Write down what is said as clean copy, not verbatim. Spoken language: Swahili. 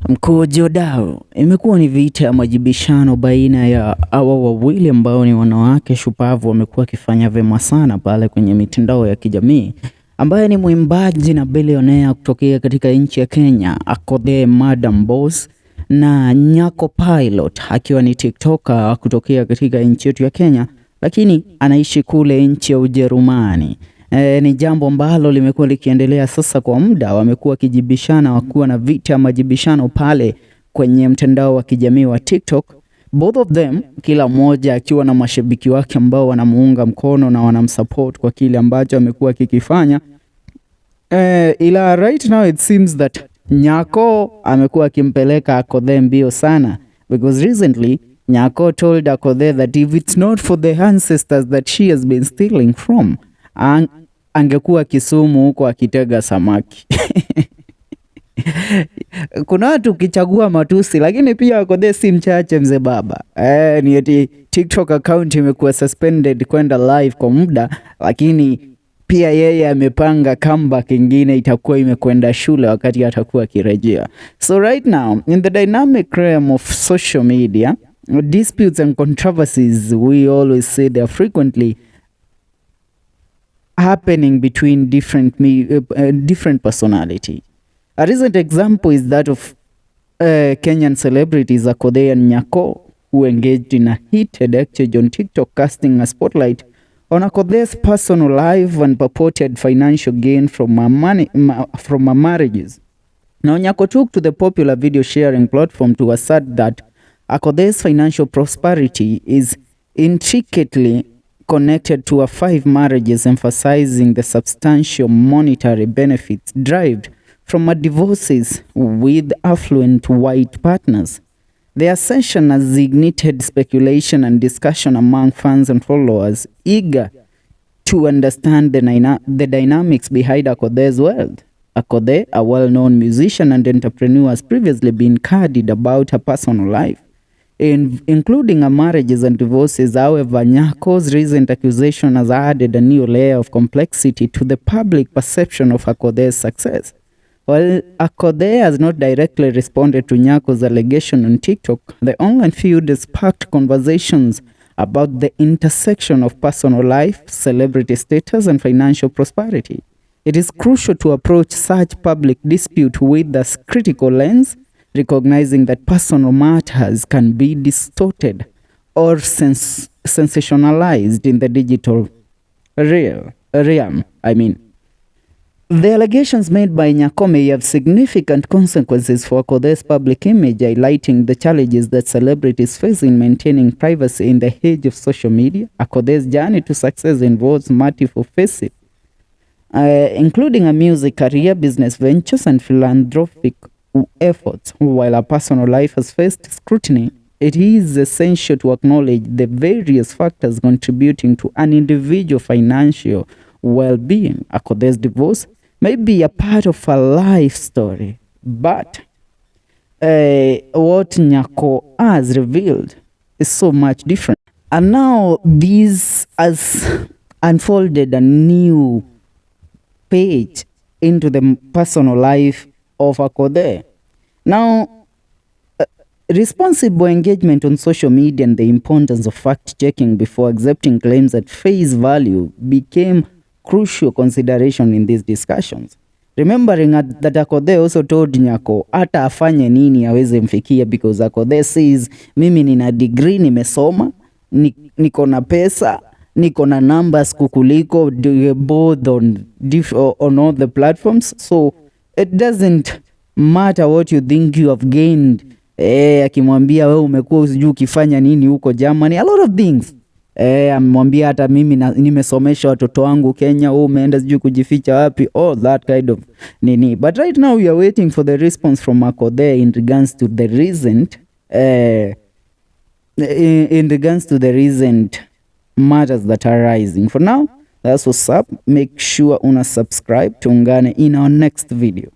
Mkojo dao imekuwa ni vita ya majibishano baina ya hawa wawili ambao ni wanawake shupavu wamekuwa wakifanya vyema sana pale kwenye mitandao ya kijamii, ambaye ni mwimbaji na bilionea kutokea katika nchi ya Kenya, Akothee Madam Boss, na Nyako Pilot akiwa ni TikToker kutokea katika nchi yetu ya Kenya, lakini anaishi kule nchi ya Ujerumani. Ni jambo ambalo limekuwa likiendelea sasa kwa muda. Wamekuwa wakijibishana, wakuwa na vita ya majibishano pale kwenye mtandao wa kijamii wa TikTok. Both of them, kila mmoja akiwa na mashabiki wake ambao wanamuunga mkono na wanamsupport kwa kile ambacho amekuwa kikifanya. Ila right now it seems that Nyako amekuwa akimpeleka Akothee mbio sana, because recently Nyako told Akothee that if it's not for the ancestors that she has been stealing from, angekuwa Kisumu huko akitega samaki. Kuna watu ukichagua matusi, lakini pia Akothee si mchache mzee baba. Ni eti TikTok account imekuwa suspended kwenda live kwa muda, lakini pia yeye amepanga comeback ingine itakuwa imekwenda shule wakati atakuwa kirejea. So right now in the dynamic realm of social media, disputes and controversies, we always say they are frequently happening between different personality. A recent example is that of Kenyan celebrities Akothee and Nyako, who engaged in a heated exchange on TikTok, casting a spotlight on Akothee's personal life and purported financial gain from her marriages. Now, Nyako took to the popular video sharing platform to assert that Akothee's financial prosperity is intricately connected to her 5 marriages, emphasizing the substantial monetary benefits derived from her divorces with affluent white partners. The assertion has ignited speculation and discussion among fans and followers eager to understand the dynamics behind Akothee's wealth. Akothee, a well-known musician and entrepreneur, has previously been candid about her personal life, including her marriages and divorces. However, Nyako's recent accusation has added a new layer of complexity to the public perception of Akothee's success. While Akothee has not directly responded to Nyako's allegation on TikTok, the online feud has sparked conversations about the intersection of personal life, celebrity status, and financial prosperity. It is crucial to approach such public dispute with a critical lens, recognizing that personal matters can be distorted or sensationalized in the digital realm. The allegations made by Nyako may have significant consequences for Akothee's public image, highlighting the challenges that celebrities face in maintaining privacy in the age of social media. Akothee's journey to success involves multiple facets, including a music career, business ventures, and philanthropic efforts. While her personal life has faced scrutiny, it is essential to acknowledge the various factors contributing to an individual's financial well-being. Akothee's divorce may be a part of her life story, but what Nyako has revealed is so much different. And now this has unfolded a new page into the personal life of Akothee. Now, responsible engagement on social media and the importance of fact-checking before accepting claims at face value became crucial consideration in these discussions. Remembering that Akothee also told Nyako hata afanye nini aweze mfikia, because Akothee says, mimi nina degree, nimesoma, niko na pesa, niko na numbers kukuliko, both on all the platforms, so it doesn't matter what you think you have gained. Akimwambia wewe umekuwa usijui ukifanya nini huko Germany, a lot of things. Amwambia hata mimi nimesomesha watoto wangu Kenya, umeenda sijui kujificha wapi, all that kind of nini. But right now we are waiting for the response from Akothee in regards to the recent matters that are rising. For now, that's what's up. Make sure una subscribe. Tuungane in our next video.